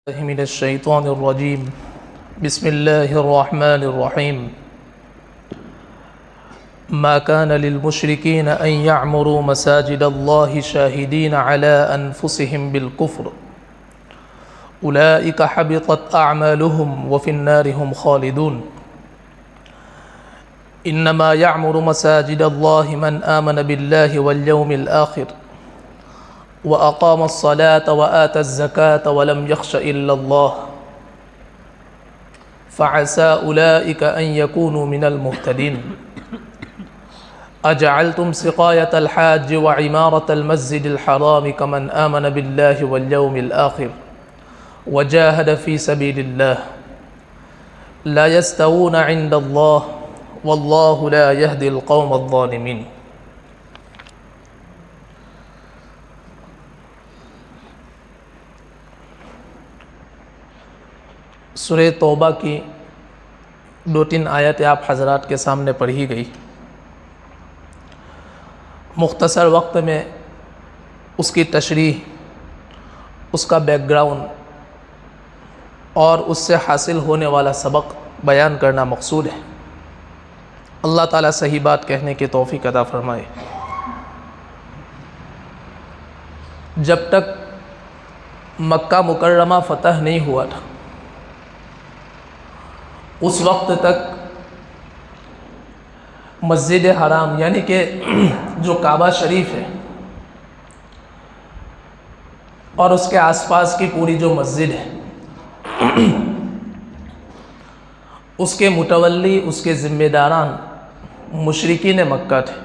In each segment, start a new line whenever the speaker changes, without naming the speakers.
من الشيطان الرجيم بسم الله الرحمن الرحيم ما كان للمشركين أن يعمروا مساجد الله شاهدين على أنفسهم بالكفر أولئك حبطت أعمالهم وفي النار هم خالدون إنما يعمر مساجد الله من آمن بالله واليوم الآخر وأقام الصلاة وآتى الزكاة ولم يخش إلا الله فعسى أولئك أن يكونوا من المهتدين أجعلتم سقاية الحاج وعمارة المسجد الحرام كمن آمن بالله واليوم الآخر وجاهد في سبيل الله لا يستوون عند الله والله لا يهدي القوم الظالمين۔ سورہ توبہ کی 2-3 آیتیں آپ حضرات کے سامنے پڑھی گئی۔ مختصر وقت میں اس کی تشریح، اس کا بیک گراؤنڈ اور اس سے حاصل ہونے والا سبق بیان کرنا مقصود ہے۔ اللہ تعالیٰ صحیح بات کہنے کی توفیق عطا فرمائے۔ جب تک مکہ مکرمہ فتح نہیں ہوا تھا، اس وقت تک مسجد حرام یعنی کہ جو کعبہ شریف ہے اور اس کے آس پاس کی پوری جو مسجد ہے، اس کے متولی، اس کے ذمہ داران مشرکین مکہ تھے۔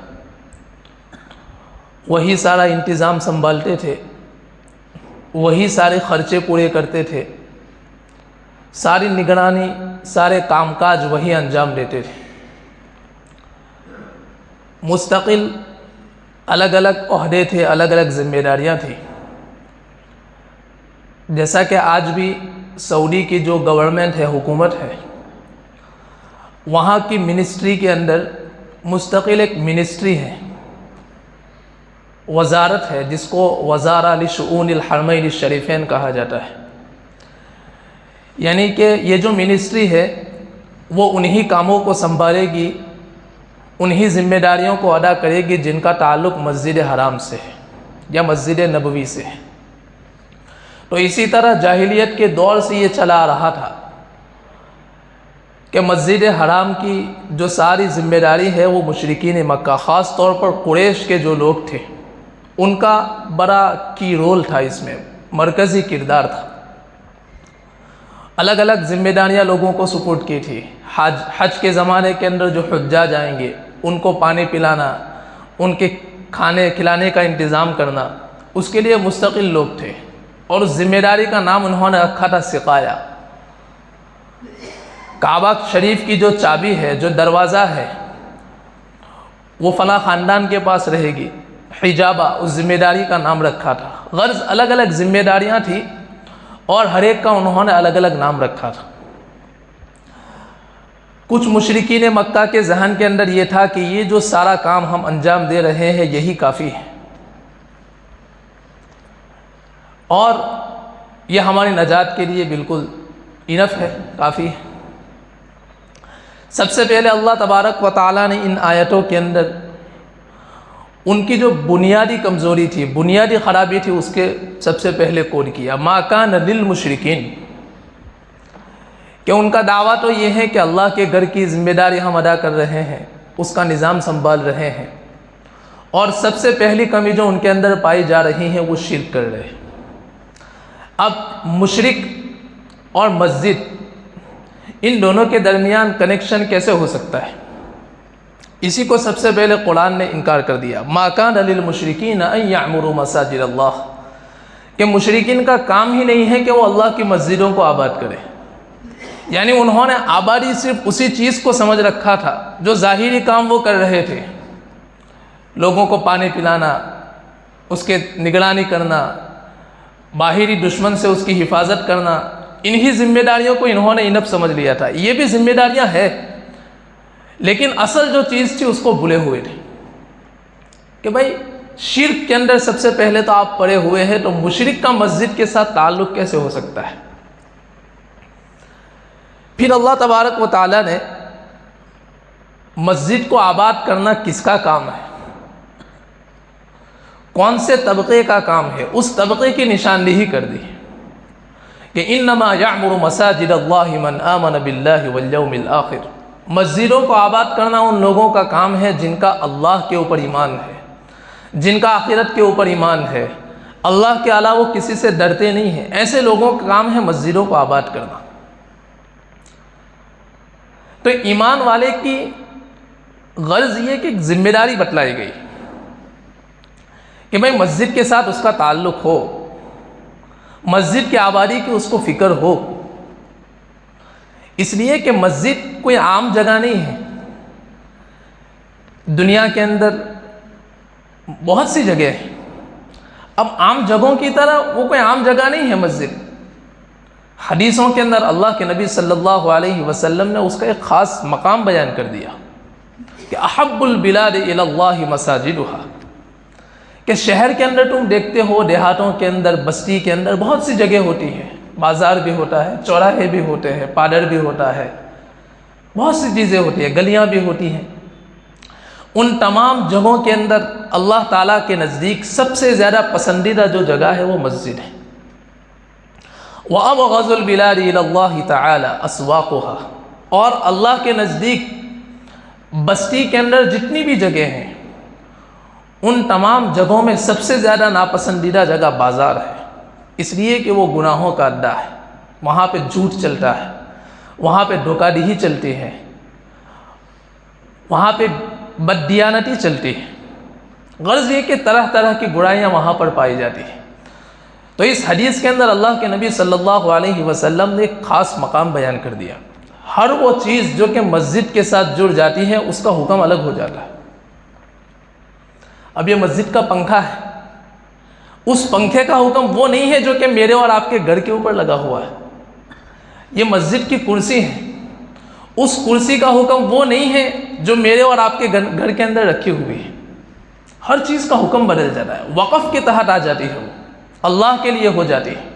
وہی سارا انتظام سنبھالتے تھے، وہی سارے خرچے پورے کرتے تھے، ساری نگرانی، سارے کام کاج وہی انجام دیتے تھے۔ مستقل الگ الگ عہدے تھے، الگ الگ ذمہ داریاں تھیں۔ جیسا کہ آج بھی سعودی کی جو گورنمنٹ ہے، حکومت ہے، وہاں کی منسٹری کے اندر مستقل ایک منسٹری ہے، وزارت ہے، جس کو وزارہ لشؤون الحرمین الشریفین کہا جاتا ہے۔ یعنی کہ یہ جو منسٹری ہے وہ انہی کاموں کو سنبھالے گی، انہی ذمہ داریوں کو ادا کرے گی جن کا تعلق مسجد حرام سے ہے یا مسجد نبوی سے ہے۔ تو اسی طرح جاہلیت کے دور سے یہ چلا آ رہا تھا کہ مسجد حرام کی جو ساری ذمہ داری ہے وہ مشرکین مکہ، خاص طور پر قریش کے جو لوگ تھے، ان کا بڑا کی رول تھا، اس میں مرکزی کردار تھا۔ الگ الگ ذمہ داریاں لوگوں کو سپورٹ کی تھی۔ حج کے زمانے کے اندر جو حجاج آئیں گے ان کو پانی پلانا، ان کے کھانے کھلانے کا انتظام کرنا، اس کے لیے مستقل لوگ تھے، اور اس ذمہ داری کا نام انہوں نے رکھا تھا سقایا۔ کعبہ شریف کی جو چابی ہے، جو دروازہ ہے، وہ فلاں خاندان کے پاس رہے گی، حجابہ اس ذمہ داری کا نام رکھا تھا۔ غرض الگ الگ ذمہ داریاں تھیں اور ہر ایک کا انہوں نے الگ الگ نام رکھا تھا۔ کچھ مشرکین مکہ کے ذہن کے اندر یہ تھا کہ یہ جو سارا کام ہم انجام دے رہے ہیں یہی کافی ہے، اور یہ ہماری نجات کے لیے بالکل انف ہے، کافی ہے۔ سب سے پہلے اللہ تبارک و تعالیٰ نے ان آیتوں کے اندر ان کی جو بنیادی کمزوری تھی، بنیادی خرابی تھی، اس کے سب سے پہلے کوڈ کیا، ما کان للمشرکین، کہ ان کا دعویٰ تو یہ ہے کہ اللہ کے گھر کی ذمہ داری ہم ادا کر رہے ہیں، اس کا نظام سنبھال رہے ہیں، اور سب سے پہلی کمی جو ان کے اندر پائی جا رہی ہے وہ شرک کر رہے ہیں۔ اب مشرک اور مسجد، ان دونوں کے درمیان کنیکشن کیسے ہو سکتا ہے؟ اسی کو سب سے پہلے قرآن نے انکار کر دیا، ما کان للمشرکین ان یعمروا مساجد اللہ، کہ مشرکین کا کام ہی نہیں ہے کہ وہ اللہ کی مسجدوں کو آباد کرے۔ یعنی انہوں نے آبادی صرف اسی چیز کو سمجھ رکھا تھا جو ظاہری کام وہ کر رہے تھے، لوگوں کو پانی پلانا، اس کے نگرانی کرنا، باہری دشمن سے اس کی حفاظت کرنا، انہی ذمہ داریوں کو انہوں نے انف سمجھ لیا تھا۔ یہ بھی ذمہ داریاں ہیں، لیکن اصل جو چیز تھی اس کو بھولے ہوئے تھے کہ بھائی شرک کے اندر سب سے پہلے تو آپ پڑے ہوئے ہیں، تو مشرک کا مسجد کے ساتھ تعلق کیسے ہو سکتا ہے؟ پھر اللہ تبارک و تعالیٰ نے مسجد کو آباد کرنا کس کا کام ہے، کون سے طبقے کا کام ہے، اس طبقے کی نشاندہی کر دی کہ انما یعمر مساجد اللہ من آمن باللہ والیوم الآخر۔ مسجدوں کو آباد کرنا ان لوگوں کا کام ہے جن کا اللہ کے اوپر ایمان ہے، جن کا آخرت کے اوپر ایمان ہے، اللہ کے علاوہ وہ کسی سے ڈرتے نہیں ہیں، ایسے لوگوں کا کام ہے مسجدوں کو آباد کرنا۔ تو ایمان والے کی غرض یہ کہ ایک ذمہ داری بتلائی گئی کہ بھائی مسجد کے ساتھ اس کا تعلق ہو، مسجد کی آبادی کی اس کو فکر ہو، اس لیے کہ مسجد کوئی عام جگہ نہیں ہے۔ دنیا کے اندر بہت سی جگہ ہیں، اب عام جگہوں کی طرح وہ کوئی عام جگہ نہیں ہے مسجد۔ حدیثوں کے اندر اللہ کے نبی صلی اللہ علیہ وسلم نے اس کا ایک خاص مقام بیان کر دیا کہ احب البلاد الی اللہ مساجدها، کہ شہر کے اندر تم دیکھتے ہو، دیہاتوں کے اندر، بستی کے اندر بہت سی جگہ ہوتی ہیں، بازار بھی ہوتا ہے، چوراہے بھی ہوتے ہیں، پادر بھی ہوتا ہے، بہت سی چیزیں ہوتی ہیں، گلیاں بھی ہوتی ہیں۔ ان تمام جگہوں کے اندر اللہ تعالیٰ کے نزدیک سب سے زیادہ پسندیدہ جو جگہ ہے وہ مسجد ہے۔ وَأَبْغَضُ الْبِلَادِ إِلَى اللَّهِ تَعَالَى أَسْوَاقُهَا، اور اللہ کے نزدیک بستی کے اندر جتنی بھی جگہ ہیں ان تمام جگہوں میں سب سے زیادہ ناپسندیدہ جگہ بازار ہے، اس لیے کہ وہ گناہوں کا اڈا ہے، وہاں پہ جھوٹ چلتا ہے، وہاں پہ دھوکہ دہی چلتی ہے، وہاں پہ بددیانتی چلتی ہے۔ غرض یہ کہ طرح طرح کی برائیاں وہاں پر پائی جاتی ہیں۔ تو اس حدیث کے اندر اللہ کے نبی صلی اللہ علیہ وسلم نے ایک خاص مقام بیان کر دیا، ہر وہ چیز جو کہ مسجد کے ساتھ جڑ جاتی ہے اس کا حکم الگ ہو جاتا ہے۔ اب یہ مسجد کا پنکھا ہے، اس پنکھے کا حکم وہ نہیں ہے جو کہ میرے اور آپ کے گھر کے اوپر لگا ہوا ہے۔ یہ مسجد کی کرسی ہے، اس کرسی کا حکم وہ نہیں ہے جو میرے اور آپ کے گھر کے اندر رکھی ہوئی ہے۔ ہر چیز کا حکم بدل جاتا ہے، وقف کے تحت آ جاتی ہے، وہ اللہ کے لیے ہو جاتی ہے۔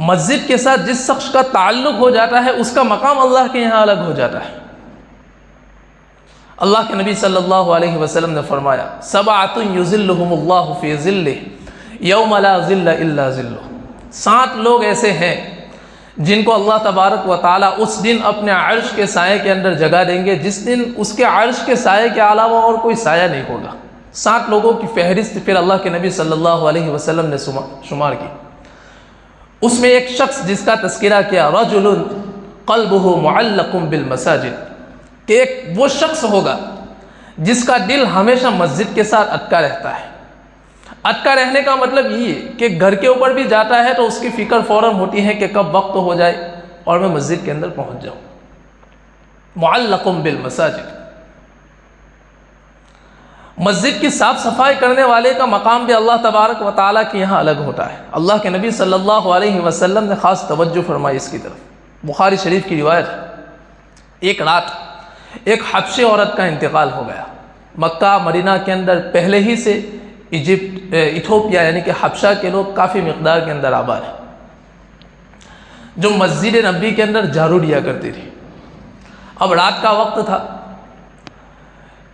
مسجد کے ساتھ جس شخص کا تعلق ہو جاتا ہے اس کا مقام اللہ کے یہاں الگ ہو جاتا ہے۔ اللہ کے نبی صلی اللہ علیہ وسلم نے فرمایا سبعۃ یظلھم اللہ فی ظلہ یوم لا ظل الا ظلہ، 7 لوگ ایسے ہیں جن کو اللہ تبارک و تعالیٰ اس دن اپنے عرش کے سائے کے اندر جگہ دیں گے جس دن اس کے عرش کے سائے کے علاوہ اور کوئی سایہ نہیں ہوگا۔ 7 لوگوں کی فہرست پھر اللہ کے نبی صلی اللہ علیہ وسلم نے شمار کی، اس میں ایک شخص جس کا تذکرہ کیا رجل قلبہ معلق بالمساجد، کہ ایک وہ شخص ہوگا جس کا دل ہمیشہ مسجد کے ساتھ اٹکا رہتا ہے۔ اٹکا رہنے کا مطلب یہ ہے کہ گھر کے اوپر بھی جاتا ہے تو اس کی فکر فوراً ہوتی ہے کہ کب وقت ہو جائے اور میں مسجد کے اندر پہنچ جاؤں۔ معلق بالمساجد، مسجد کی صاف صفائی کرنے والے کا مقام بھی اللہ تبارک و تعالیٰ کے یہاں الگ ہوتا ہے۔ اللہ کے نبی صلی اللہ علیہ وسلم نے خاص توجہ فرمائی اس کی طرف۔ بخاری شریف کی روایت ہے، ایک رات ایک حبشی عورت کا انتقال ہو گیا۔ مکہ مدینہ کے اندر پہلے ہی سے ایتھوپیا یعنی کہ حبشہ کے لوگ کافی مقدار کے اندر آباد ہیں، جو مسجد نبی کے اندر جھاڑو دیا کرتی تھی۔ اب رات کا وقت تھا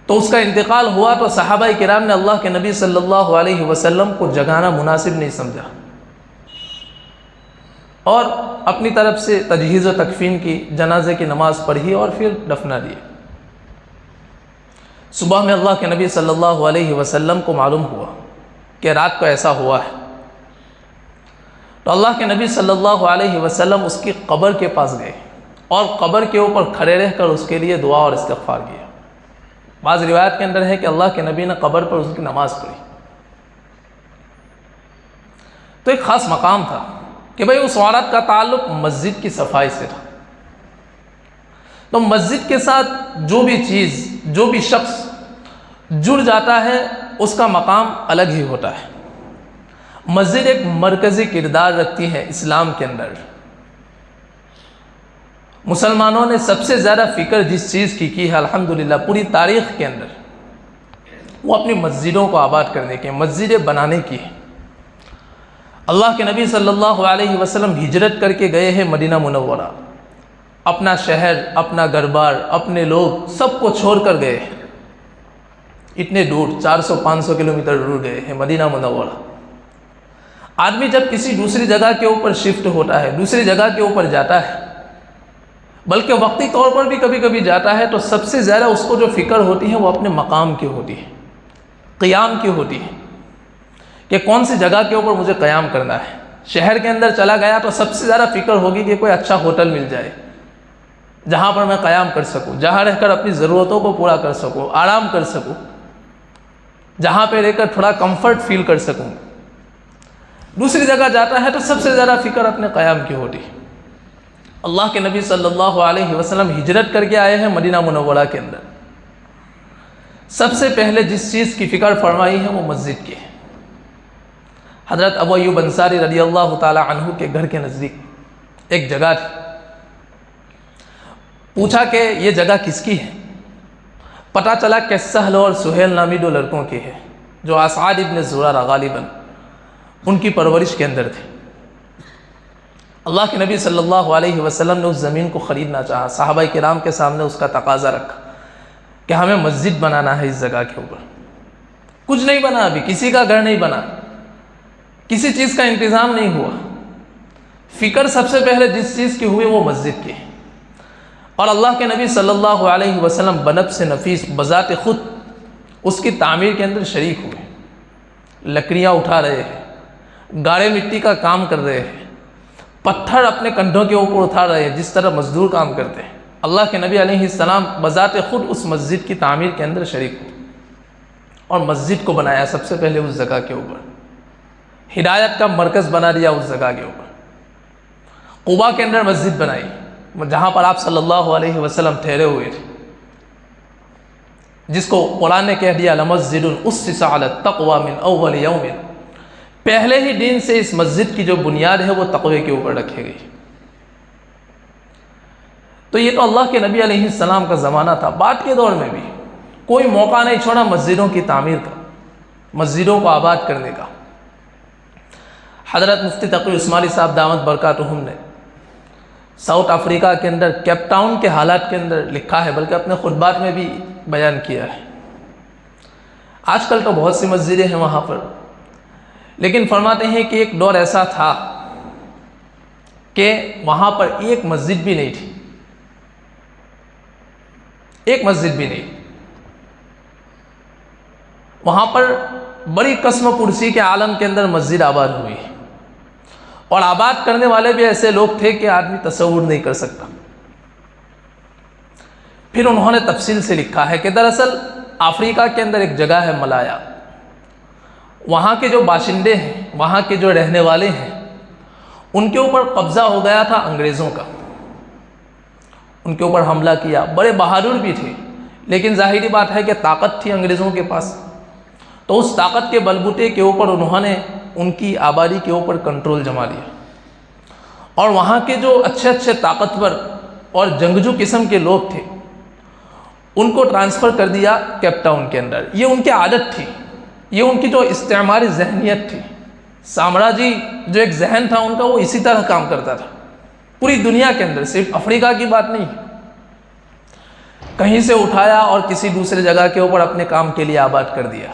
تو اس کا انتقال ہوا تو صحابہ کرام نے اللہ کے نبی صلی اللہ علیہ وسلم کو جگانا مناسب نہیں سمجھا اور اپنی طرف سے تجہیز و تکفین کی، جنازے کی نماز پڑھی اور پھر دفنا دیے۔ صبح میں اللہ کے نبی صلی اللہ علیہ وسلم کو معلوم ہوا کہ رات کو ایسا ہوا ہے، تو اللہ کے نبی صلی اللہ علیہ وسلم اس کی قبر کے پاس گئے اور قبر کے اوپر کھڑے رہ کر اس کے لیے دعا اور استغفار کیا۔ بعض روایت کے اندر ہے کہ اللہ کے نبی نے قبر پر اس کی نماز پڑھی۔ تو ایک خاص مقام تھا کہ بھئی اس عورت کا تعلق مسجد کی صفائی سے تھا۔ تو مسجد کے ساتھ جو بھی چیز، جو بھی شخص جڑ جاتا ہے اس کا مقام الگ ہی ہوتا ہے۔ مسجد ایک مرکزی کردار رکھتی ہے اسلام کے اندر۔ مسلمانوں نے سب سے زیادہ فکر جس چیز کی ہے الحمدللہ پوری تاریخ کے اندر، وہ اپنی مسجدوں کو آباد کرنے کی، مسجدیں بنانے کی ہے۔ اللہ کے نبی صلی اللہ علیہ وسلم ہجرت کر کے گئے ہیں مدینہ منورہ، اپنا شہر، اپنا گھر بار، اپنے لوگ سب کو چھوڑ کر گئے ہیں، اتنے دور 400-500 کلومیٹر دور گئے ہیں مدینہ منورہ۔ آدمی جب کسی دوسری جگہ کے اوپر شفٹ ہوتا ہے، دوسری جگہ کے اوپر جاتا ہے، بلکہ وقتی طور پر بھی کبھی کبھی جاتا ہے، تو سب سے زیادہ اس کو جو فکر ہوتی ہے وہ اپنے مقام کی ہوتی ہے، قیام کی ہوتی ہے، کہ کون سی جگہ کے اوپر مجھے قیام کرنا ہے۔ شہر کے اندر چلا گیا تو سب سے زیادہ فکر ہوگی کہ کوئی اچھا ہوٹل مل جائے جہاں پر میں قیام کر سکوں، جہاں رہ کر اپنی ضرورتوں کو پورا کر سکوں، آرام کر سکوں، جہاں پہ رہ کر تھوڑا کمفرٹ فیل کر سکوں۔ دوسری جگہ جاتا ہے تو سب سے زیادہ فکر اپنے قیام کی ہوتی ہے۔ اللہ کے نبی صلی اللہ علیہ وسلم ہجرت کر کے آئے ہیں مدینہ منورہ کے اندر، سب سے پہلے جس چیز کی فکر فرمائی ہے وہ مسجد کی ہے۔ حضرت ابو ایوب انصاری رضی اللہ تعالی عنہ کے گھر کے نزدیک ایک جگہ تھی، پوچھا کہ یہ جگہ کس کی ہے؟ پتہ چلا کہ سہل اور سہیل نامی دو لڑکوں کی ہے، جو اسعد ابن زرارہ غالباً ان کی پرورش کے اندر تھے۔ اللہ کے نبی صلی اللہ علیہ وسلم نے اس زمین کو خریدنا چاہا، صحابہ کرام کے سامنے اس کا تقاضا رکھا کہ ہمیں مسجد بنانا ہے اس جگہ کے اوپر۔ کچھ نہیں بنا، ابھی کسی کا گھر نہیں بنا، کسی چیز کا انتظام نہیں ہوا، فکر سب سے پہلے جس چیز کی ہوئی وہ مسجد کی۔ اور اللہ کے نبی صلی اللہ علیہ وسلم بنفس نفیس بذات خود اس کی تعمیر کے اندر شریک ہوئے، لکڑیاں اٹھا رہے ہیں، گاڑے مٹی کا کام کر رہے ہیں، پتھر اپنے کندھوں کے اوپر اٹھا رہے ہیں، جس طرح مزدور کام کرتے ہیں۔ اللہ کے نبی علیہ السلام بذات خود اس مسجد کی تعمیر کے اندر شریک ہوئے اور مسجد کو بنایا سب سے پہلے اس جگہ کے اوپر، ہدایت کا مرکز بنا دیا اس جگہ کے اوپر۔ قباء کے اندر مسجد بنائی، جہاں پر آپ صلی اللہ علیہ وسلم ٹھہرے ہوئے تھے، جس کو قرآن نے کہہ دیا لمسجد اسس علی التقوی من اول یوم، پہلے ہی دن سے اس مسجد کی جو بنیاد ہے وہ تقوی کے اوپر رکھی گئی۔ تو یہ تو اللہ کے نبی علیہ السلام کا زمانہ تھا، بعد کے دور میں بھی کوئی موقع نہیں چھوڑا مسجدوں کی تعمیر کا، مسجدوں کو آباد کرنے کا۔ حضرت مفتی تقی عثمانی صاحب دامت برکاتہم نے ساؤتھ افریقہ کے اندر کیپ ٹاؤن کے حالات کے اندر لکھا ہے، بلکہ اپنے خطبات میں بھی بیان کیا ہے۔ آج کل تو بہت سی مسجدیں ہیں وہاں پر، لیکن فرماتے ہیں کہ ایک دور ایسا تھا کہ وہاں پر ایک مسجد بھی نہیں تھی، ایک مسجد بھی نہیں۔ وہاں پر بڑی قسم پرسی کے عالم کے اندر مسجد آباد ہوئی، اور آباد کرنے والے بھی ایسے لوگ تھے کہ آدمی تصور نہیں کر سکتا۔ پھر انہوں نے تفصیل سے لکھا ہے کہ دراصل افریقہ کے اندر ایک جگہ ہے ملایا، وہاں کے جو باشندے ہیں، وہاں کے جو رہنے والے ہیں، ان کے اوپر قبضہ ہو گیا تھا انگریزوں کا، ان کے اوپر حملہ کیا، بڑے بہادر بھی تھے، لیکن ظاہری بات ہے کہ طاقت تھی انگریزوں کے پاس، تو اس طاقت کے بلبوتے کے اوپر انہوں نے ان کی آبادی کے اوپر کنٹرول جما لیا، اور وہاں کے جو اچھے اچھے طاقتور اور جنگجو قسم کے لوگ تھے ان کو ٹرانسفر کر دیا کیپ ٹاؤن کے اندر۔ یہ ان کی عادت تھی، یہ ان کی جو استعماری ذہنیت تھی، سامراجی جو ایک ذہن تھا ان کا، وہ اسی طرح کام کرتا تھا پوری دنیا کے اندر، صرف افریقہ کی بات نہیں، کہیں سے اٹھایا اور کسی دوسرے جگہ کے اوپر اپنے کام کے لیے آباد کر دیا۔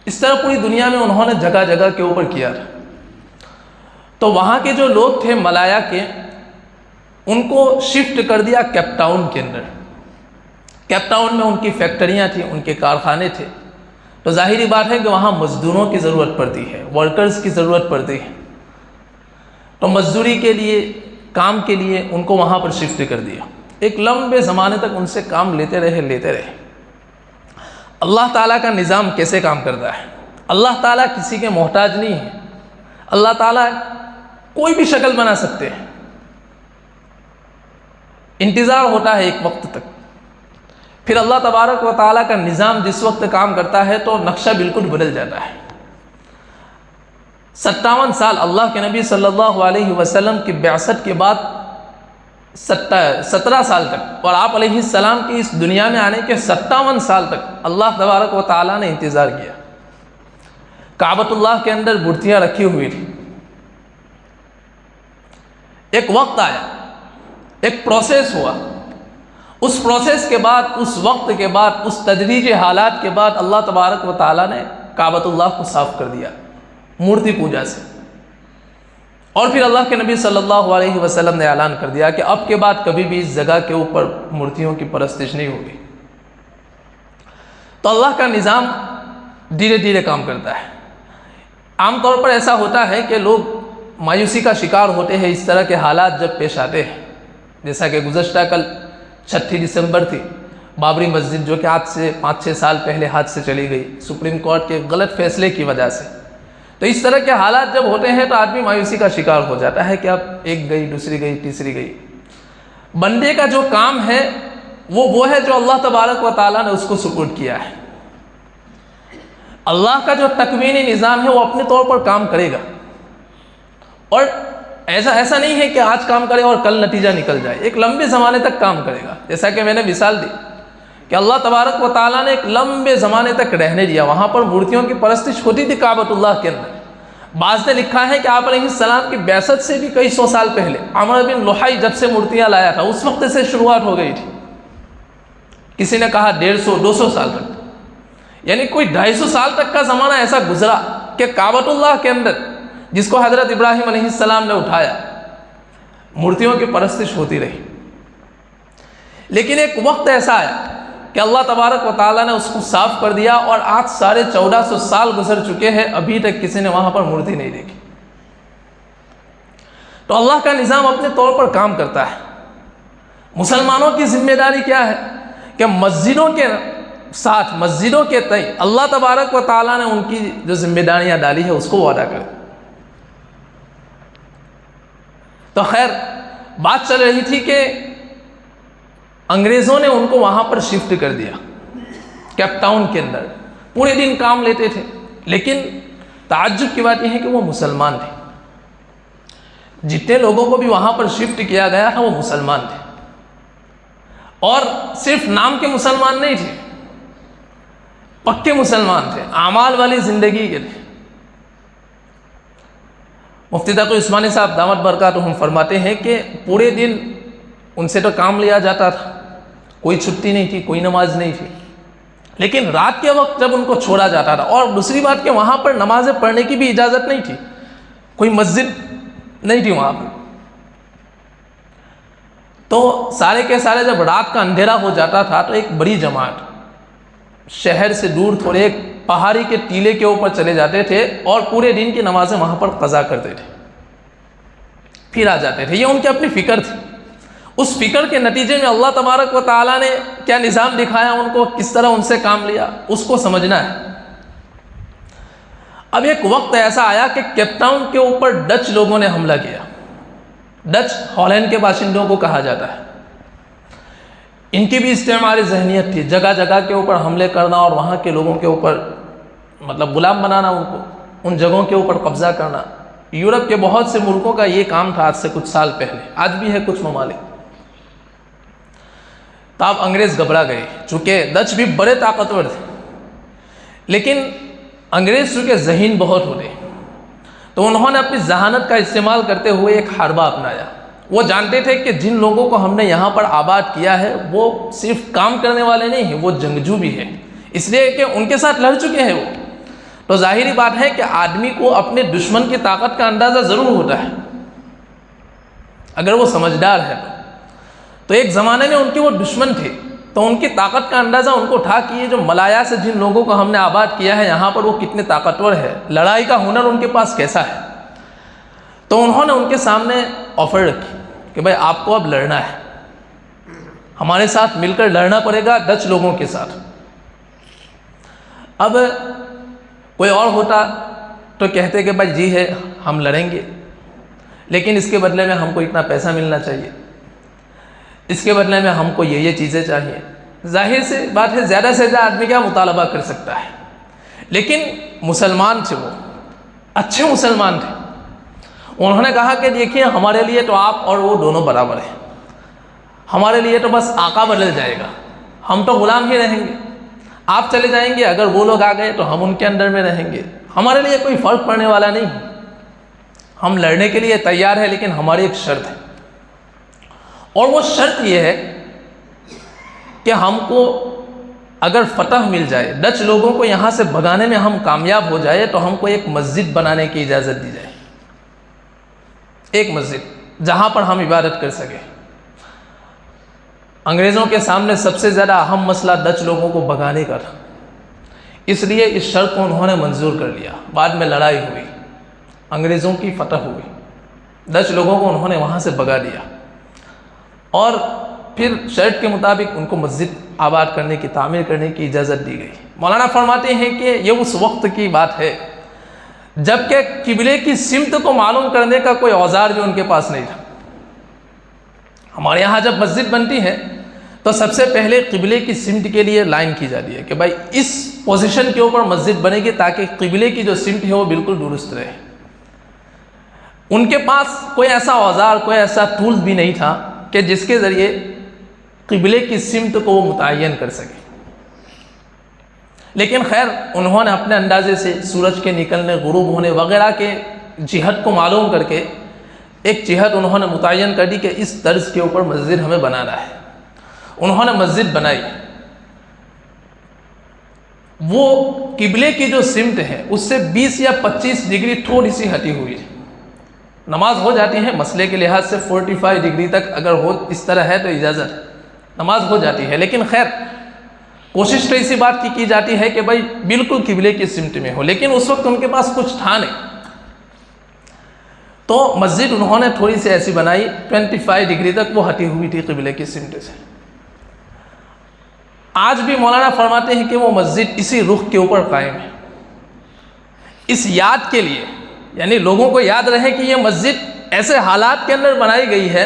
اس طرح پوری دنیا میں انہوں نے جگہ جگہ کے اوپر کیا تھا۔ تو وہاں کے جو لوگ تھے ملایا کے، ان کو شفٹ کر دیا کیپ ٹاؤن کے اندر۔ کیپ ٹاؤن میں ان کی فیکٹریاں تھیں، ان کے کارخانے تھے، تو ظاہری بات ہے کہ وہاں مزدوروں کی ضرورت پڑتی ہے، ورکرز کی ضرورت پڑتی ہے، تو مزدوری کے لیے، کام کے لیے ان کو وہاں پر شفٹ کر دیا۔ ایک لمبے زمانے تک ان سے کام لیتے رہے۔ اللہ تعالیٰ کا نظام کیسے کام کرتا ہے؟ اللہ تعالیٰ کسی کے محتاج نہیں ہے، اللہ تعالیٰ کوئی بھی شکل بنا سکتے ہیں، انتظار ہوتا ہے ایک وقت تک، پھر اللہ تبارک و تعالیٰ کا نظام جس وقت کام کرتا ہے تو نقشہ بالکل بدل جاتا ہے۔ 57 سال اللہ کے نبی صلی اللہ علیہ وسلم کی بعثت کے بعد 17 سال تک، اور آپ علیہ السلام کی اس دنیا میں آنے کے 57 سال تک اللہ تبارک و تعالیٰ نے انتظار کیا۔ کعبۃ اللہ کے اندر مورتیاں رکھی ہوئی تھی، ایک وقت آیا، ایک پروسیس ہوا، اس پروسیس کے بعد، اس وقت کے بعد، اس تدریجی حالات کے بعد اللہ تبارک و تعالیٰ نے کعبۃ اللہ کو صاف کر دیا مورتی پوجا سے، اور پھر اللہ کے نبی صلی اللہ علیہ وسلم نے اعلان کر دیا کہ اب کے بعد کبھی بھی اس جگہ کے اوپر مورتیوں کی پرستش نہیں ہوگی۔ تو اللہ کا نظام دھیرے دھیرے کام کرتا ہے۔ عام طور پر ایسا ہوتا ہے کہ لوگ مایوسی کا شکار ہوتے ہیں اس طرح کے حالات جب پیش آتے ہیں، جیسا کہ گزشتہ کل 36 دسمبر تھی، بابری مسجد جو کہ آج سے 5-6 سال پہلے ہاتھ سے چلی گئی سپریم کورٹ کے غلط فیصلے کی وجہ سے۔ تو اس طرح کے حالات جب ہوتے ہیں تو آدمی مایوسی کا شکار ہو جاتا ہے کہ اب ایک گئی، دوسری گئی، تیسری گئی۔ بندے کا جو کام ہے وہ ہے جو اللہ تبارک و تعالیٰ نے اس کو سپرد کیا ہے۔ اللہ کا جو تکوینی نظام ہے وہ اپنے طور پر کام کرے گا، اور ایسا نہیں ہے کہ آج کام کرے اور کل نتیجہ نکل جائے، ایک لمبے زمانے تک کام کرے گا۔ جیسا کہ میں نے مثال دی کہ اللہ تبارک و تعالیٰ نے ایک لمبے زمانے تک رہنے دیا، وہاں پر مورتیوں کی پرستش ہوتی تھی کعبۃ اللہ کے اندر۔ بعض نے لکھا ہے کہ آپ علیہ السلام کی بعثت سے بھی کئی سو سال پہلے عمرو بن لحی جب سے مورتیاں لایا تھا اس وقت سے شروعات ہو گئی تھی۔ کسی نے کہا 150-200 سال تک، یعنی کوئی 250 سال تک کا زمانہ ایسا گزرا کہ کعبۃ اللہ کے اندر، جس کو حضرت ابراہیم علیہ السلام نے اٹھایا، مورتیوں کی پرستش ہوتی رہی۔ لیکن ایک وقت ایسا آیا کہ اللہ تبارک و تعالیٰ نے اس کو صاف کر دیا، اور آج 1450 سال گزر چکے ہیں، ابھی تک کسی نے وہاں پر مورتی نہیں دیکھی۔ تو اللہ کا نظام اپنے طور پر کام کرتا ہے۔ مسلمانوں کی ذمہ داری کیا ہے کہ مسجدوں کے ساتھ، مسجدوں کے تئیں اللہ تبارک و تعالیٰ نے ان کی جو ذمہ داریاں ڈالی ہے اس کو وہ ادا کرے۔ تو خیر، بات چل رہی تھی کہ انگریزوں نے ان کو وہاں پر شفٹ کر دیا کیپ ٹاؤن کے اندر، پورے دن کام لیتے تھے، لیکن تعجب کی بات یہ ہے کہ وہ مسلمان تھے۔ جتنے لوگوں کو بھی وہاں پر شفٹ کیا گیا تھا وہ مسلمان تھے، اور صرف نام کے مسلمان نہیں تھے، پکے مسلمان تھے، اعمال والی زندگی کے تھے۔ مفتی تقی عثمانی صاحب دامت برکاتہم فرماتے ہیں کہ پورے دن ان سے تو کام لیا جاتا تھا، کوئی چھٹی نہیں تھی، کوئی نماز نہیں تھی، لیکن رات کے وقت جب ان کو چھوڑا جاتا تھا، اور دوسری بات کہ وہاں پر نمازیں پڑھنے کی بھی اجازت نہیں تھی، کوئی مسجد نہیں تھی وہاں پر، تو سارے کے سارے جب رات کا اندھیرا ہو جاتا تھا تو ایک بڑی جماعت شہر سے دور تھوڑے ایک پہاڑی کے ٹیلے کے اوپر چلے جاتے تھے، اور پورے دن کی نمازیں وہاں پر قضا کرتے تھے، پھر آ جاتے تھے۔ یہ ان کی اپنی فکر تھی۔ اس فکر کے نتیجے میں اللہ تبارک و تعالیٰ نے کیا نظام دکھایا ان کو، کس طرح ان سے کام لیا، اس کو سمجھنا ہے۔ اب ایک وقت ایسا آیا کہ کیپ ٹاؤن کے اوپر ڈچ لوگوں نے حملہ کیا۔ ڈچ ہالینڈ کے باشندوں کو کہا جاتا ہے۔ ان کی بھی استعماری ذہنیت تھی، جگہ جگہ کے اوپر حملے کرنا اور وہاں کے لوگوں کے اوپر مطلب غلام بنانا، ان کو ان جگہوں کے اوپر قبضہ کرنا۔ یورپ کے بہت سے ملکوں کا یہ کام تھا آج سے کچھ سال پہلے، آج بھی ہے کچھ ممالک۔ تو اب انگریز گھبرا گئے، چونکہ ڈچ بھی بڑے طاقتور تھے، لیکن انگریز چونکہ ذہین بہت ہوتے، تو انہوں نے اپنی ذہانت کا استعمال کرتے ہوئے ایک حربہ اپنایا۔ وہ جانتے تھے کہ جن لوگوں کو ہم نے یہاں پر آباد کیا ہے وہ صرف کام کرنے والے نہیں ہیں، وہ جنگجو بھی ہیں، اس لیے کہ ان کے ساتھ لڑ چکے ہیں وہ۔ تو ظاہری بات ہے کہ آدمی کو اپنے دشمن کی طاقت کا اندازہ ضرور ہوتا ہے اگر وہ سمجھدار ہے۔ تو ایک زمانے میں ان کے وہ دشمن تھے، تو ان کی طاقت کا اندازہ ان کو تھا کہ یہ جو ملایا سے جن لوگوں کو ہم نے آباد کیا ہے یہاں پر وہ کتنے طاقتور ہے، لڑائی کا ہنر ان کے پاس کیسا ہے۔ تو انہوں نے ان کے سامنے آفر رکھی کہ بھائی آپ کو اب لڑنا ہے، ہمارے ساتھ مل کر لڑنا پڑے گا ڈچ لوگوں کے ساتھ۔ اب کوئی اور ہوتا تو کہتے کہ بھائی جی ہے ہم لڑیں گے، لیکن اس کے بدلے میں ہم کو اتنا پیسہ ملنا چاہیے، اس کے بدلے میں ہم کو یہ چیزیں چاہیے۔ ظاہر سے بات ہے زیادہ سے زیادہ آدمی کیا مطالبہ کر سکتا ہے، لیکن مسلمان تھے، وہ اچھے مسلمان تھے۔ انہوں نے کہا کہ دیکھیے ہمارے لیے تو آپ اور وہ دونوں برابر ہیں، ہمارے لیے تو بس آقا بدل جائے گا، ہم تو غلام ہی رہیں گے، آپ چلے جائیں گے، اگر وہ لوگ آ گئے تو ہم ان کے اندر میں رہیں گے، ہمارے لیے کوئی فرق پڑنے والا نہیں، ہم لڑنے کے لیے تیار ہیں، لیکن ہماری ایک شرط ہے اور وہ شرط یہ ہے کہ ہم کو اگر فتح مل جائے، ڈچ لوگوں کو یہاں سے بھگانے میں ہم کامیاب ہو جائے، تو ہم کو ایک مسجد بنانے کی اجازت دی جائے، ایک مسجد جہاں پر ہم عبادت کر سکیں۔ انگریزوں کے سامنے سب سے زیادہ اہم مسئلہ ڈچ لوگوں کو بھگانے کا تھا، اس لیے اس شرط کو انہوں نے منظور کر لیا۔ بعد میں لڑائی ہوئی، انگریزوں کی فتح ہوئی، ڈچ لوگوں کو انہوں نے وہاں سے بھگا دیا، اور پھر شرط کے مطابق ان کو مسجد آباد کرنے کی، تعمیر کرنے کی اجازت دی گئی۔ مولانا فرماتے ہیں کہ یہ اس وقت کی بات ہے جب کہ قبلے کی سمت کو معلوم کرنے کا کوئی اوزار بھی ان کے پاس نہیں تھا۔ ہمارے یہاں جب مسجد بنتی ہے تو سب سے پہلے قبلے کی سمت کے لیے لائن کی جاتی ہے کہ بھائی اس پوزیشن کے اوپر مسجد بنے گی، تاکہ قبلے کی جو سمت ہے وہ بالکل درست رہے۔ ان کے پاس کوئی ایسا اوزار، کوئی ایسا ٹول بھی نہیں تھا کہ جس کے ذریعے قبلے کی سمت کو وہ متعین کر سکے، لیکن خیر انہوں نے اپنے اندازے سے سورج کے نکلنے، غروب ہونے وغیرہ کے جہت کو معلوم کر کے ایک جہت انہوں نے متعین کر دی کہ اس طرز کے اوپر مسجد ہمیں بنانا ہے۔ انہوں نے مسجد بنائی، وہ قبلے کی جو سمت ہے اس سے 20 یا 25 ڈگری تھوڑی سی ہٹی ہوئی ہے۔ نماز ہو جاتی ہے مسئلے کے لحاظ سے 45 ڈگری تک اگر ہو اس طرح ہے تو اجازت، نماز ہو جاتی ہے، لیکن خیر کوشش تو اسی بات کی جاتی ہے کہ بھائی بالکل قبلے کی سمت میں ہو، لیکن اس وقت ان کے پاس کچھ تھا نہیں، تو مسجد انہوں نے تھوڑی سی ایسی بنائی، 25 ڈگری تک وہ ہٹی ہوئی تھی قبلے کی سمت سے۔ آج بھی مولانا فرماتے ہیں کہ وہ مسجد اسی رخ کے اوپر قائم ہے، اس یاد کے لیے، یعنی لوگوں کو یاد رہے کہ یہ مسجد ایسے حالات کے اندر بنائی گئی ہے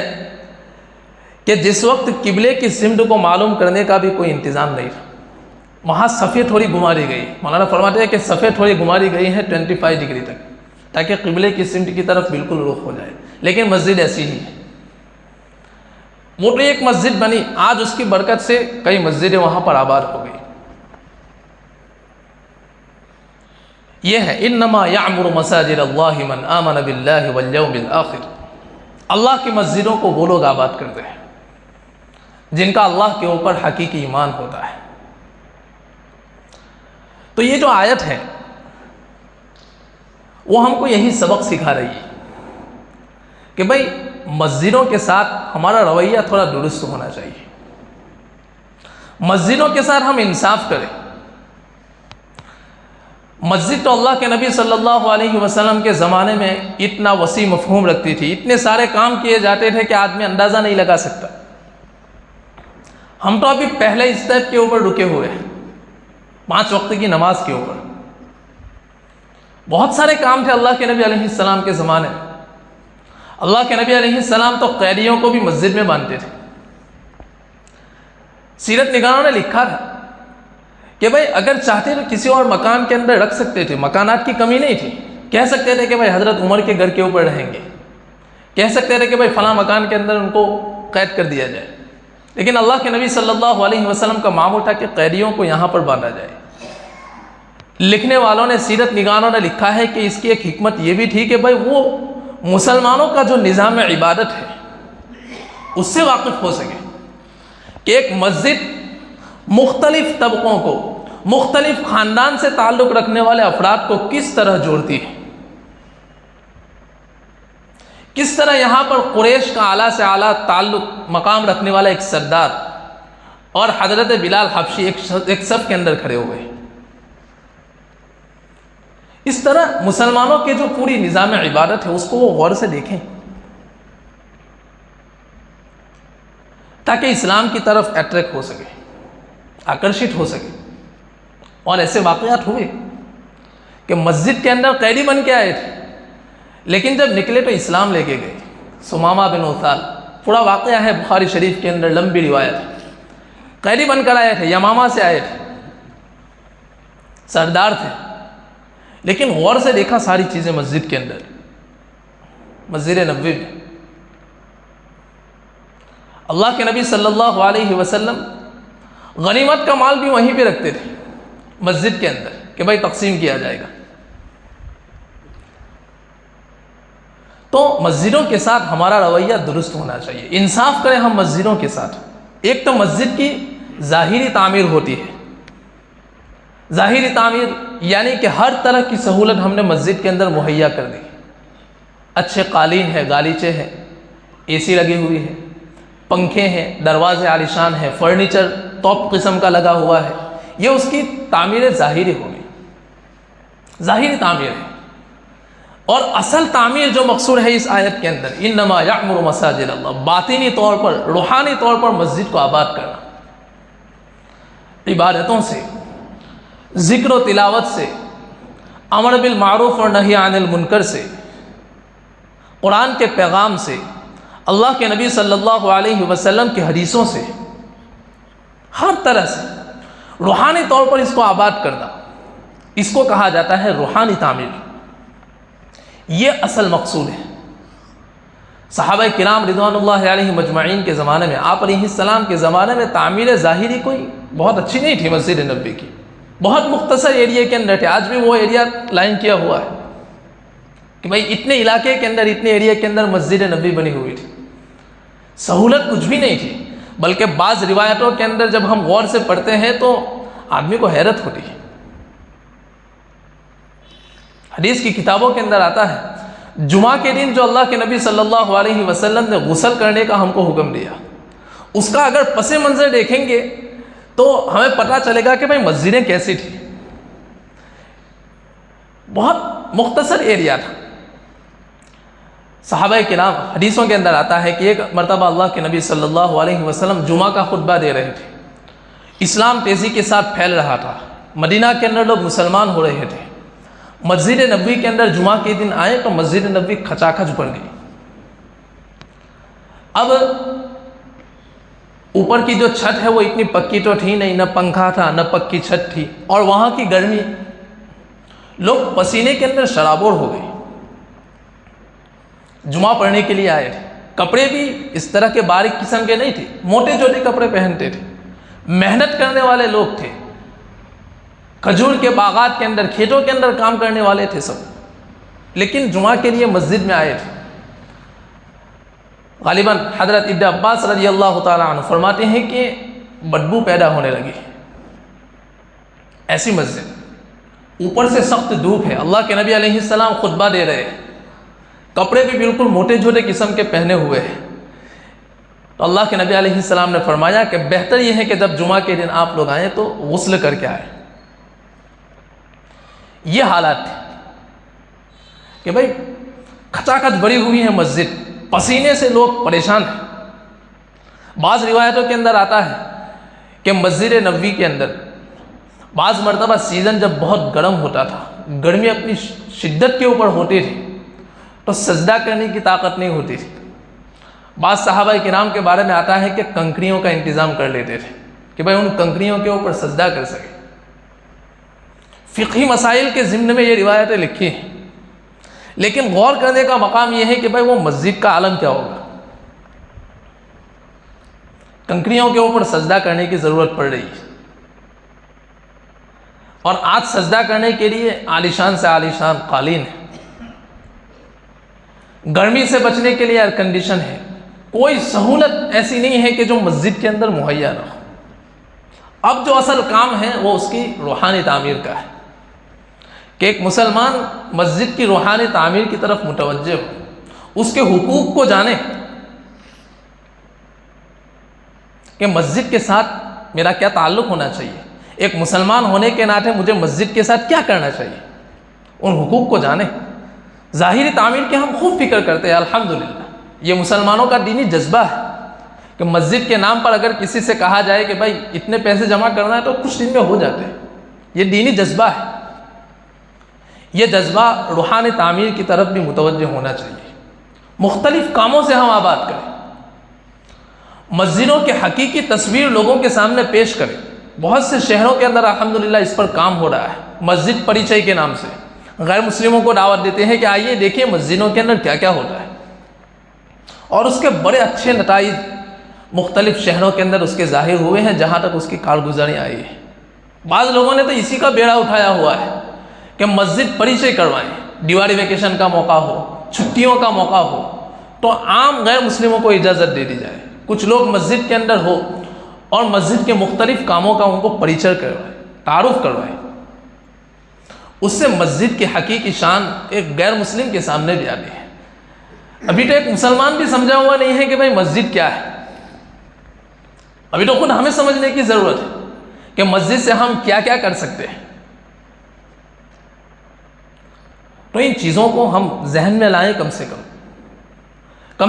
کہ جس وقت قبلے کی سمت کو معلوم کرنے کا بھی کوئی انتظام نہیں تھا۔ وہاں صفیں تھوڑی گھما دی گئی، مولانا فرماتے ہیں کہ صفیں تھوڑی گھما دی گئی ہیں 25 ڈگری تک، تاکہ قبلے کی سمت کی طرف بالکل رخ ہو جائے، لیکن مسجد ایسی ہی ہے۔ وہ تو ایک مسجد بنی، آج اس کی برکت سے کئی مسجدیں وہاں پر آباد ہو گئی۔ یہ ہے انما یعمر مساجد اللہ من آمن باللہ والیوم الآخر، اللہ کی مسجدوں کو وہ لوگ آباد کرتے ہیں جن کا اللہ کے اوپر حقیقی ایمان ہوتا ہے۔ تو یہ جو آیت ہے وہ ہم کو یہی سبق سکھا رہی ہے کہ بھائی مسجدوں کے ساتھ ہمارا رویہ تھوڑا درست ہونا چاہیے، مسجدوں کے ساتھ ہم انصاف کریں۔ مسجد تو اللہ کے نبی صلی اللہ علیہ وسلم کے زمانے میں اتنا وسیع مفہوم رکھتی تھی، اتنے سارے کام کیے جاتے تھے کہ آدمی اندازہ نہیں لگا سکتا۔ ہم تو ابھی پہلے اسٹیپ کے اوپر رکے ہوئے ہیں، 5 وقت کی نماز کے اوپر۔ بہت سارے کام تھے اللہ کے نبی علیہ السلام کے زمانے میں۔ اللہ کے نبی علیہ السلام تو قیدیوں کو بھی مسجد میں باندھتے تھے۔ سیرت نگاروں نے لکھا تھا کہ بھائی اگر چاہتے تو کسی اور مکان کے اندر رکھ سکتے تھے، مکانات کی کمی نہیں تھی، کہہ سکتے تھے کہ بھائی حضرت عمر کے گھر کے اوپر رہیں گے، کہہ سکتے تھے کہ بھائی فلاں مکان کے اندر ان کو قید کر دیا جائے، لیکن اللہ کے نبی صلی اللہ علیہ وسلم کا معمول تھا کہ قیدیوں کو یہاں پر باندھا جائے۔ لکھنے والوں نے، سیرت نگاروں نے لکھا ہے کہ اس کی ایک حکمت یہ بھی تھی کہ بھائی وہ مسلمانوں کا جو نظام عبادت ہے اس سے واقف ہو سکے، کہ ایک مسجد مختلف طبقوں کو، مختلف خاندان سے تعلق رکھنے والے افراد کو کس طرح جوڑتی ہے، کس طرح یہاں پر قریش کا اعلیٰ سے اعلیٰ تعلق مقام رکھنے والا ایک سردار اور حضرت بلال حبشی ایک صف کے اندر کھڑے ہوئے۔ اس طرح مسلمانوں کے جو پوری نظام عبادت ہے اس کو وہ غور سے دیکھیں، تاکہ اسلام کی طرف اٹریکٹ ہو سکے، آکرشت ہو سکے۔ اور ایسے واقعات ہوئے کہ مسجد کے اندر قیدی بن کے آئے تھے، لیکن جب نکلے تو اسلام لے کے گئے۔ سمامہ بن اثال، پورا واقعہ ہے بخاری شریف کے اندر، لمبی روایت ہے۔ قیدی بن کر آئے تھے، یمامہ سے آئے تھے، سردار تھے، لیکن غور سے دیکھا ساری چیزیں مسجد کے اندر، مسجد نبوی میں۔ اللہ کے نبی صلی اللہ علیہ وسلم غنیمت کا مال بھی وہیں پہ رکھتے تھے مسجد کے اندر، کہ بھائی تقسیم کیا جائے گا۔ تو مسجدوں کے ساتھ ہمارا رویہ درست ہونا چاہیے، انصاف کریں ہم مسجدوں کے ساتھ۔ ایک تو مسجد کی ظاہری تعمیر ہوتی ہے، ظاہری تعمیر یعنی کہ ہر طرح کی سہولت ہم نے مسجد کے اندر مہیا کر دی، اچھے قالین ہے، گالیچے ہیں، اے سی لگی ہوئی ہے، پنکھے ہیں، دروازے عالیشان ہیں، فرنیچر ٹاپ قسم کا لگا ہوا ہے، یہ اس کی تعمیر ظاہری ہوگی، ظاہری تعمیر ہے۔ اور اصل تعمیر جو مقصود ہے اس آیت کے اندر، انما یعمر مساجد اللہ، باطنی طور پر، روحانی طور پر مسجد کو آباد کرنا، عبادتوں سے، ذکر و تلاوت سے، امر بالمعروف اور نہی عن المنکر سے، قرآن کے پیغام سے، اللہ کے نبی صلی اللہ علیہ وسلم کی حدیثوں سے، ہر طرح سے روحانی طور پر اس کو آباد کرنا، اس کو کہا جاتا ہے روحانی تعمیر۔ یہ اصل مقصود ہے۔ صحابہ کرام رضوان اللہ علیہ مجمعین کے زمانے میں، آپ علیہ السلام کے زمانے میں تعمیر ظاہری کوئی بہت اچھی نہیں تھی مسجد نبوی کی، بہت مختصر ایریا کے اندر تھے۔ آج بھی وہ ایریا لائن کیا ہوا ہے کہ بھائی اتنے علاقے کے اندر، اتنے ایریا کے اندر مسجد نبوی بنی ہوئی تھی، سہولت کچھ بھی نہیں تھی، بلکہ بعض روایتوں کے اندر جب ہم غور سے پڑھتے ہیں تو آدمی کو حیرت ہوتی ہے۔ حدیث کی کتابوں کے اندر آتا ہے جمعہ کے دن جو اللہ کے نبی صلی اللہ علیہ وسلم نے غسل کرنے کا ہم کو حکم دیا، اس کا اگر پس منظر دیکھیں گے تو ہمیں پتہ چلے گا کہ بھائی مسجدیں کیسی تھی۔ بہت مختصر ایریا تھا۔ صحابہ کرام، حدیثوں کے اندر آتا ہے کہ ایک مرتبہ اللہ کے نبی صلی اللہ علیہ وسلم جمعہ کا خطبہ دے رہے تھے، اسلام تیزی کے ساتھ پھیل رہا تھا، مدینہ کے اندر لوگ مسلمان ہو رہے تھے۔ مسجد نبوی کے اندر جمعہ کے دن آئے تو مسجد نبوی کھچا کھچ بن گئی۔ اب اوپر کی جو چھت ہے وہ اتنی پکی تو تھی نہیں، نہ پنکھا تھا نہ پکی چھت تھی، اور وہاں کی گرمی، لوگ پسینے کے اندر شرابور ہو گئے۔ جمعہ پڑھنے کے لیے آئے تھے، کپڑے بھی اس طرح کے باریک قسم کے نہیں تھے، موٹے چھوٹے کپڑے پہنتے تھے، محنت کرنے والے لوگ تھے، کھجور کے باغات کے اندر، کھیتوں کے اندر کام کرنے والے تھے سب، لیکن جمعہ کے لیے مسجد میں آئے تھے۔ غالباً حضرت ابن عباس رضی اللہ تعالیٰ عنہ فرماتے ہیں کہ بدبو پیدا ہونے لگی، ایسی مسجد، اوپر سے سخت دھوپ ہے، اللہ کے نبی علیہ السلام خطبہ دے رہے ہیں، کپڑے بھی بالکل موٹے چھوٹے قسم کے پہنے ہوئے ہیں۔ تو اللہ کے نبی علیہ السلام نے فرمایا کہ بہتر یہ ہے کہ جب جمعہ کے دن آپ لوگ آئیں تو غسل کر کے آئیں۔ یہ حالات تھے کہ بھائی کھچا کھچ بھری ہوئی ہے مسجد، پسینے سے لوگ پریشان ہیں۔ بعض روایتوں کے اندر آتا ہے کہ مسجد نبوی کے اندر بعض مرتبہ سیزن جب بہت گرم ہوتا تھا، گرمی اپنی شدت کے اوپر ہوتی تھی تو سجدہ کرنے کی طاقت نہیں ہوتی تھی۔ بعض صحابہ کرام کے بارے میں آتا ہے کہ کنکریوں کا انتظام کر لیتے تھے کہ بھائی ان کنکریوں کے اوپر سجدہ کر سکے۔ فقہی مسائل کے ضمن میں یہ روایتیں لکھی ہیں، لیکن غور کرنے کا مقام یہ ہے کہ بھائی وہ مسجد کا عالم کیا ہوگا۔ کنکریوں کے اوپر سجدہ کرنے کی ضرورت پڑ رہی ہے، اور آج سجدہ کرنے کے لیے عالیشان سے عالیشان قالین ہے، گرمی سے بچنے کے لیے ایئر کنڈیشن ہے، کوئی سہولت ایسی نہیں ہے کہ جو مسجد کے اندر مہیا نہ ہو۔ اب جو اصل کام ہے وہ اس کی روحانی تعمیر کا ہے کہ ایک مسلمان مسجد کی روحانی تعمیر کی طرف متوجہ ہو، اس کے حقوق کو جانے کہ مسجد کے ساتھ میرا کیا تعلق ہونا چاہیے، ایک مسلمان ہونے کے ناطے مجھے مسجد کے ساتھ کیا کرنا چاہیے، ان حقوق کو جانے۔ ظاہری تعمیر کی ہم خوب فکر کرتے ہیں، الحمدللہ یہ مسلمانوں کا دینی جذبہ ہے کہ مسجد کے نام پر اگر کسی سے کہا جائے کہ بھائی اتنے پیسے جمع کرنا ہے تو کچھ دن میں ہو جاتے ہیں، یہ دینی جذبہ ہے۔ یہ جذبہ روحانی تعمیر کی طرف بھی متوجہ ہونا چاہیے، مختلف کاموں سے ہم آباد کریں، مسجدوں کے حقیقی تصویر لوگوں کے سامنے پیش کریں۔ بہت سے شہروں کے اندر الحمدللہ اس پر کام ہو رہا ہے، مسجد پریچے کے نام سے غیر مسلموں کو دعوت دیتے ہیں کہ آئیے دیکھیں مسجدوں کے اندر کیا کیا ہوتا ہے، اور اس کے بڑے اچھے نتائج مختلف شہروں کے اندر اس کے ظاہر ہوئے ہیں جہاں تک اس کی کارگزاری آئی ہے۔ بعض لوگوں نے تو اسی کا بیڑا اٹھایا ہوا ہے کہ مسجد پریچے کروائیں، دیوالی ویکیشن کا موقع ہو، چھٹیوں کا موقع ہو تو عام غیر مسلموں کو اجازت دے دی جائے، کچھ لوگ مسجد کے اندر ہو اور مسجد کے مختلف کاموں کا ان کو پریچر کروائے، تعارف کروائے، اس سے مسجد کی حقیقی شان ایک غیر مسلم کے سامنے بھی آتی ہے۔ ابھی تو ایک مسلمان بھی سمجھا ہوا نہیں ہے کہ بھائی مسجد کیا ہے، ابھی تو خود ہمیں سمجھنے کی ضرورت ہے کہ مسجد سے ہم کیا کیا کر سکتے ہیں۔ تو ان چیزوں کو ہم ذہن میں لائیں، کم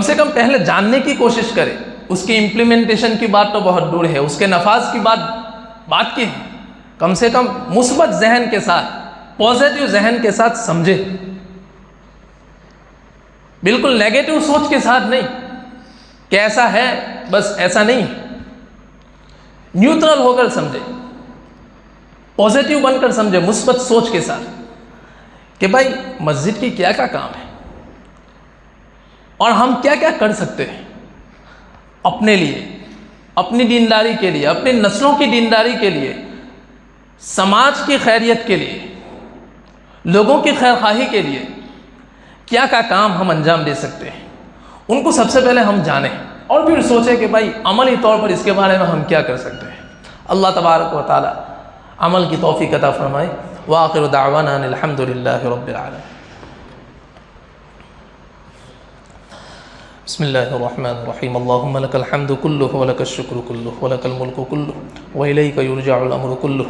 سے کم پہلے جاننے کی کوشش کریں۔ اس کی امپلیمنٹیشن کی بات تو بہت دور ہے، اس کے نفاذ کی بات کی ہے، کم سے کم مثبت ذہن کے ساتھ، پازیٹیو ذہن کے ساتھ سمجھے، بالکل نیگیٹو سوچ کے ساتھ نہیں کہ ایسا ہے بس ایسا نہیں ہے، نیوٹرل ہو کر سمجھے، پازیٹیو بن کر سمجھے، مثبت سوچ کے ساتھ کہ بھائی مسجد کی کیا کیا کام ہے اور ہم کیا کیا کر سکتے ہیں اپنے لیے، اپنی دینداری کے لیے، اپنی نسلوں کی دینداری کے لیے، سماج کی خیریت کے لیے، لوگوں کی خیر خواہی کے لیے کیا کیا کام ہم انجام دے سکتے ہیں، ان کو سب سے پہلے ہم جانیں اور پھر سوچیں کہ بھائی عملی طور پر اس کے بارے میں ہم کیا کر سکتے ہیں۔ اللہ تبارک و تعالی عمل کی توفیق عطا فرمائے۔ وآخر دعوانا ان الحمد للہ رب العالمین۔ بسم اللہ الرحمن الرحیم۔ اللہم لک الحمد کلہ ولک الشکر کلہ ولک الملک کلہ وإلیک یرجع الامر کلہ۔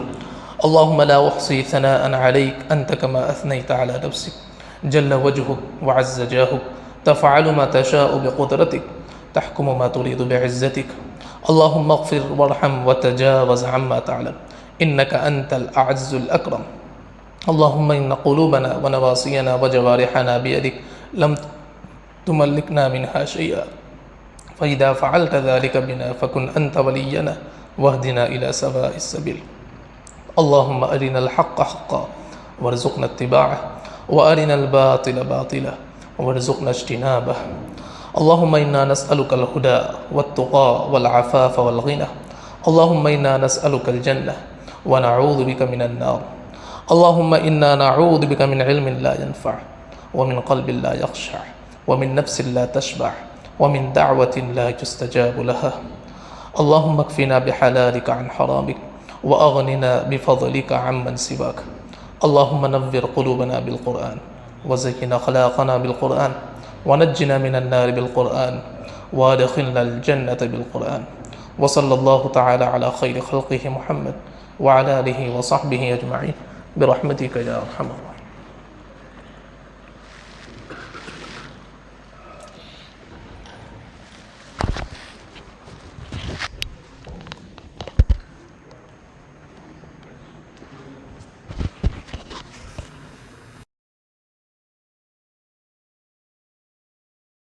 اللہم لا احصی ثناء علیک انت کما اثنیت علی نفسک جل وجہک وعز جاہک تفعل ما تشاء بقدرتک تحکم ما تريد بعزتك اللهم اغفر وارحم وتجاوز عما تعلم إنك أنت الأعز الأكرم اللهم إن قلوبنا ونواصينا وجوارحنا بيدك لم تملكنا منها شيئا فإذا فعلت ذلك بنا فكن أنت ولينا واهدنا إلى سواء السبيل اللهم أرنا الحق حقا وارزقنا اتباعه وأرنا الباطل باطلا وارزقنا اجتنابه اللهم إنا نسألك الهدى والتقى والعفاف والغنى اللهم إنا نسألك الجنة ونعوذ بك من النار اللهم إنا نعوذ بك من علم لا ينفع ومن قلب لا يخشع ومن نفس لا تشبع ومن دعوة لا يستجاب لها اللهم اكفنا بحلالك عن حرامك وأغننا بفضلك عمن سواك اللهم نور قلوبنا بالقرآن وزين أخلاقنا بالقرآن ونجنا من النار بالقرآن وادخلنا الجنة بالقرآن وصلى الله تعالى على خير خلقه محمد وعلى آله وصحبه أجمعين برحمتك يا أرحم الراحمين۔